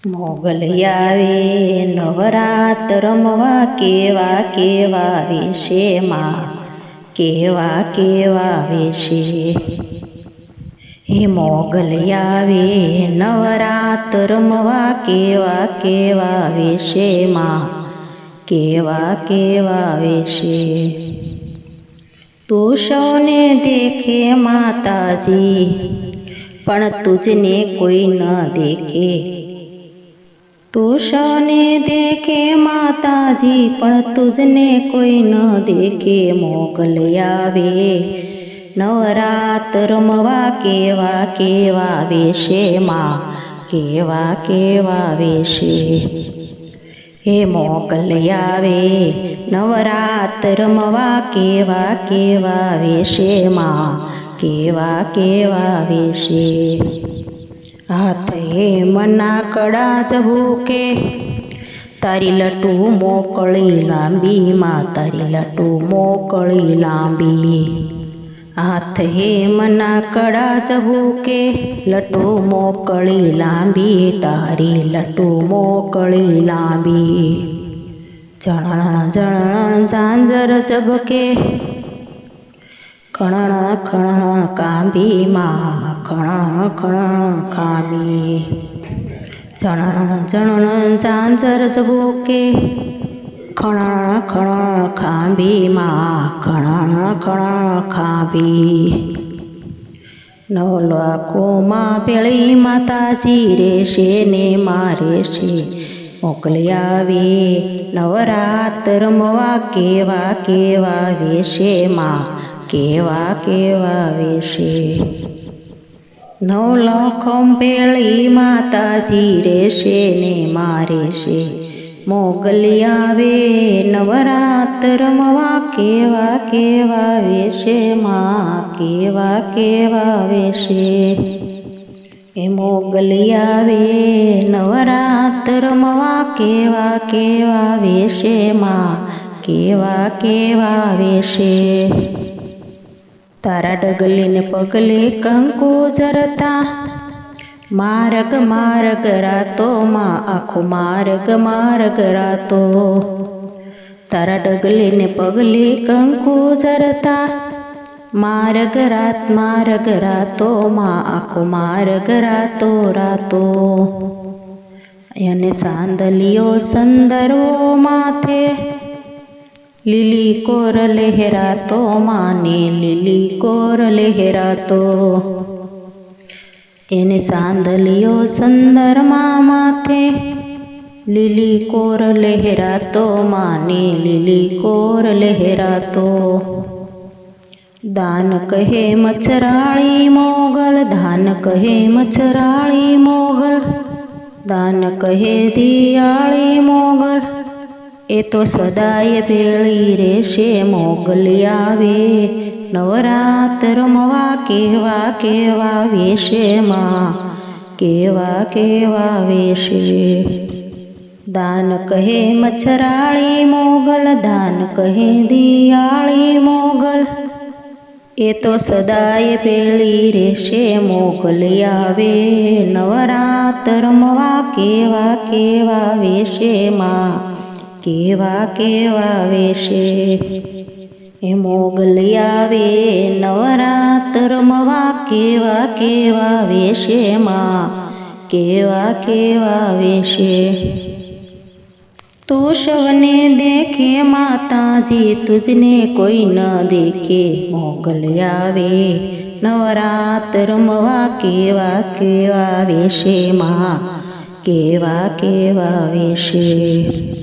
મોગલિયારે નવરાત રમવા કેવા કેવા વેશે માં, કેવા કેવા વેશે. હે મોગલિયારે નવરાત રમવા કેવા કેવા વેશે માં, કેવા કેવા વેશે. તું સૌને દેખે માતાજી, પણ તુજને કોઈ ન દેખે. તું સૌને દેખે માતાજી, પણ તુજને કોઈ ન દેખે. મોગલિયારે નવરાત રમવા કેવા કેવા વેશે માં, કેવા કેવા વેશે. હે મોગલિયારે નવરાત રમવા કેવા કેવા વેશે માં, કેવા કેવા વેશે. હાથે મના કડા ઝબૂકે, તારી લટુ મોકળી લાંબી માં, તારી લટુ મોકળી લાંબી. હાથે મના કડા ઝબૂકે, લટુ મોકળી લાંબી, તારી લટુ મોકળી લાંબી. ઝણણ ઝણણ ઝાંઝર ઝબકે, ખણણ ખણણ કાંબી માં, ખણણ ખણણ કાંબી. ઝણણ ઝણણ ઝાંઝર ઝબૂકે, ખણણ ખણણ કાંબી માં, ખણણ ખણણ કાંબી. નવ લાખોમાં ભેળી માતાજી રહેશે ને માં રહેશે. મોગલિયારે નવરાત રમવા કેવા કેવા વેશે માં, કેવા કેવા વેશે. નવ લાખોમાં ભેળી માતાજી રહેશે ને માં રહેશે. મોગલિયારે નવરાત રમવા કેવા કેવા વેશે માં, કેવા કેવા વેશે. એ મોગલિયારે નવરાત રમવા કેવા કેવા વેશે માં, કેવા કેવા વેશે. તારા ડગલે પગલે કંકુ ઝરતા, માર્ગ માર્ગ રાતો માં, આખો માર્ગ માર્ગ રાતો. તારા ડગલે પગલે કંકુ ઝરતા, માર્ગ રાતો માં, આખો માર્ગ રાતો રાતો. અને સાંદલિયો સંદરો માથે, લીલી કોર લહેરાતો માને, લીલી કોર લહેરાતો. એને સાંદલિયો સંદરમાં માથે, લીલી કોર લહેરાતો માને, લીલી કોર લહેરાતો. દાન કહે મચરાળી મોગલ, દાન કહે મચરાળી મોગલ, દાન કહે દિયાળી મોગલ. એ તો સદાય ભેળી રહેશે. મોગલિયારે નવરાત રમવા કેવા કેવા વેશે માં, કેવા કેવા વેશે. દાન કહે મચરાળી મોગલ, દાન કહે દિયાળી મોગલ. એ તો સદાય ભેળી રહેશે. મોગલિયારે નવરાત રમવા કેવા કેવા વેશે માં, કેવા કેવા વેશે. એ મોગલિયારે નવરાત રમવા કેવા કેવા વેશે માં, કેવા કેવા વેશે. તું સૌને દેખે માતાજી, તુજને કોઈ ન દેખે. મોગલિયારે નવરાત રમવા કેવા કેવા વેશે માં, કેવા કેવા વેશે.